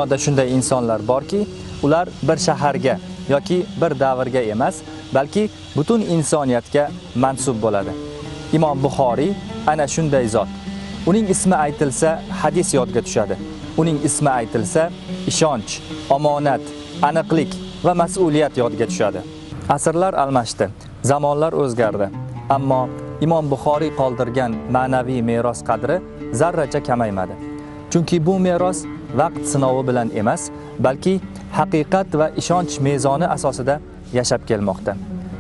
Dunyoda shunday insonlar borki, ular bir shaharga yoki bir davrga emas, balki butun insoniyatga mansub bo'ladi. Imom Buxoriy ana shunday zot. Uning ismi aytilsa, hadis yodga tushadi. Uning ismi aytilsa, ishonch, omonat, aniqlik va mas'uliyat yodga tushadi. Asrlar almashdi, zamonlar o'zgardi, ammo Imom Buxoriy qoldirgan ma'naviy meros qadri zarracha kamaymadi. Chunki bu meros vaqt sinovi bilan emas, balki haqiqat va ishonch mezoni asosida yashab kelmoqda.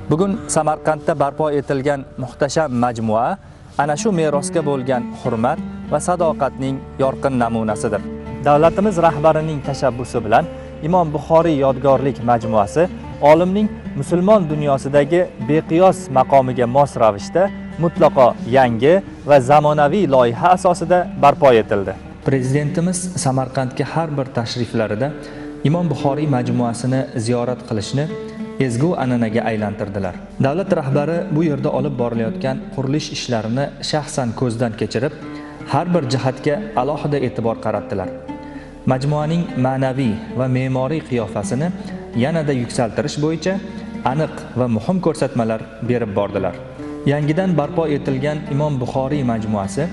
Bugun Samarqandda barpo etilgan muhtasham majmua ana shu merosga bo'lgan hurmat va sadoqatning yorqin namunasidir. Davlatimiz rahbarining tashabbusi bilan Imom Buxoriy yodgorlik majmuasi olimning musulmon dunyosidagi beqiyos maqomiga mos ravishda mutlaqo yangi va zamonaviy loyiha asosida barpo etildi. Prezidentimiz Samarqandga har bir tashriflarida Imom Buxoriy majmuasini ziyorat qilishni ezgu an'anaga aylantirdilar. Davlat rahbari bu yerda olib borilayotgan qurilish ishlarini shaxsan ko'zdan kechirib, har bir jihatga alohida e'tibor qaratdilar. Majmuaning ma'naviy va me'moriy qiyofasini yanada yuksaltirish bo'yicha aniq va muhim ko'rsatmalar berib bordilar. Yangidan barpo etilgan Imom Buxoriy majmuasi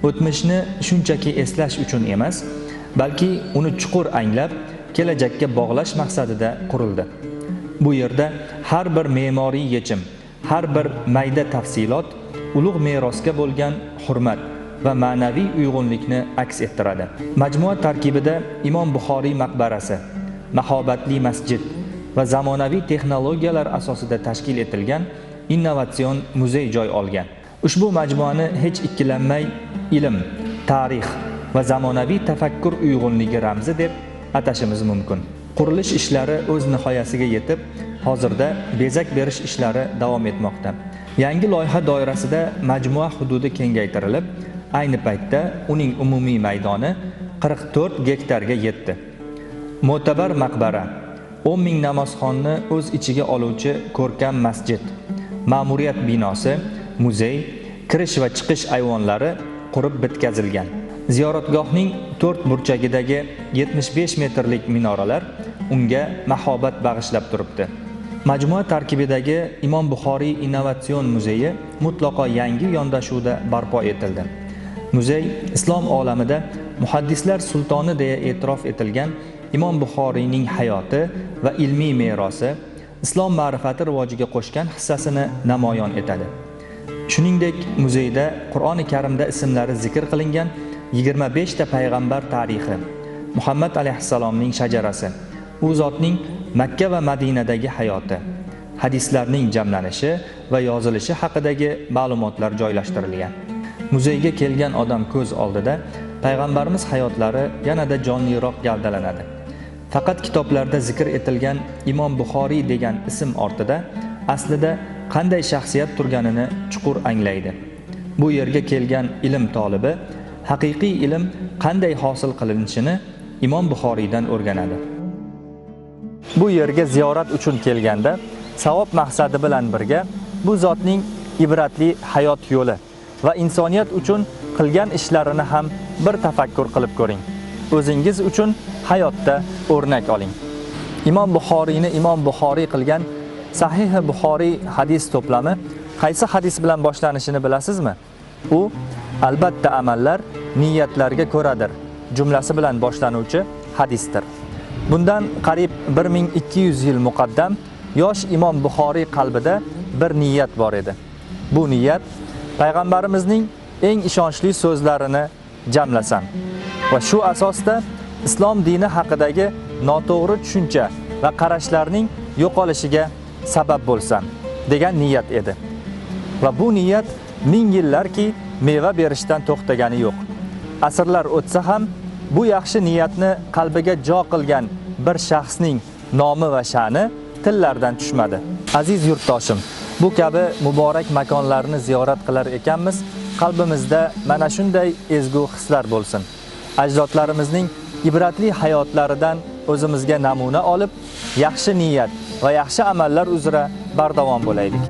o'tmishni shunchaki eslash uchun emas, balki uni chuqur anglab, kelajakka bog'lash maqsadida qurildi. Bu yerda har bir me'moriy yechim, har bir mayda tafsilot ulug' merosga bo'lgan hurmat va ma'naviy uyg'unlikni aks ettiradi. Majmua tarkibida Imom Buxoriy maqbarasi, mahobatli masjid va zamonaviy texnologiyalar asosida tashkil etilgan innovatsion muzey joy olgan. Ushbu majmuani hech ikkilanmay ilm, tarix va zamonaviy tafakkur uyg'unligi ramzi deb atashimiz mumkin. Qurilish ishlari o'z nihoyasiga yetib, hozirda bezak berish ishlari davom etmoqda. Yangi loyiha doirasida majmua hududi kengaytirilib, ayni paytda uning umumiy maydoni 44 gektarga yetdi. Mo'tabar maqbara, 10 ming namozxonni o'z ichiga oluvchi ko'rkam masjid, ma'muriyat binosi, muzey, kirish va chiqish ayvonlari qurib bitkazilgan. Ziyoratgohning 4 burchagidagi 75 metrlik minoralar unga mahobat bag'ishlab turibdi. Majmua tarkibidagi Imom Buxoriy innovatsion muzeyi mutlaqo yangi yondashuvda barpo etildi. Muzey islom olamida muhaddislar sultoni deya e'tirof etilgan Imom Buxoriyning hayoti va ilmiy merosi islom ma'rifati rivojiga qo'shgan hissasini namoyon etadi. Shuningdek, muzeyda Qur'oni Karimda ismlari zikr qilingan 25 ta payg'ambar tarixi, Muhammad alayhissalomning shajarasi, u zotning Makka va Madinadagi hayoti, hadislarning jamlanishi va yozilishi haqidagi ma'lumotlar joylashtirilgan. Muzeyga kelgan odam ko'z oldida payg'ambarimiz hayotlari yanada jonliroq gavdalanadi. Faqat kitoblarda zikr etilgan Imom Buxoriy degan ism ortida aslida qanday shaxsiyat turganini chuqur anglaydi. Bu yerga kelgan ilm tolibi haqiqiy ilm qanday hosil qilinishini Imom Buxoriydan o'rganadi. Bu yerga ziyorat uchun kelganda savob maqsadi bilan birga bu zotning ibratli hayot yo'li va insoniyat uchun qilgan ishlarini ham bir tafakkur qilib ko'ring. O'zingiz uchun hayotda o'rnak oling. Imom Buxoriyni Imom Buxoriy qilgan Sahih Buxoriy hadis to'plami qaysi hadis bilan boshlanishini bilasizmi? U albatta amallar niyatlarga ko'radir jumlasi bilan boshlanuvchi hadisdir. Bundan qariyb 1200 yil muqaddam yosh Imom Buxoriy qalbida bir niyat bor edi. Bu niyat payg'ambarimizning eng ishonchli so'zlarini jamlasam va shu asosda islom dini haqidagi noto'g'ri tushuncha va qarashlarning yo'qolishiga sabab bo'lsam degan niyat edi. Va bu niyat ming yillarki meva berishdan to'xtagani yo'q. Asrlar o'tsa ham bu yaxshi niyatni qalbiga jo qilgan bir shaxsning nomi va sha'ni tillardan tushmadi. Aziz yurtdoshim, bu kabi muborak makonlarni ziyorat qilar ekanmiz, qalbimizda mana shunday ezgu hislar bo'lsin. Ajdodlarimizning ibratli hayotlaridan o'zimizga namuna olib, yaxshi niyat va yaxshi amallar uzra bardavom bo'laylik.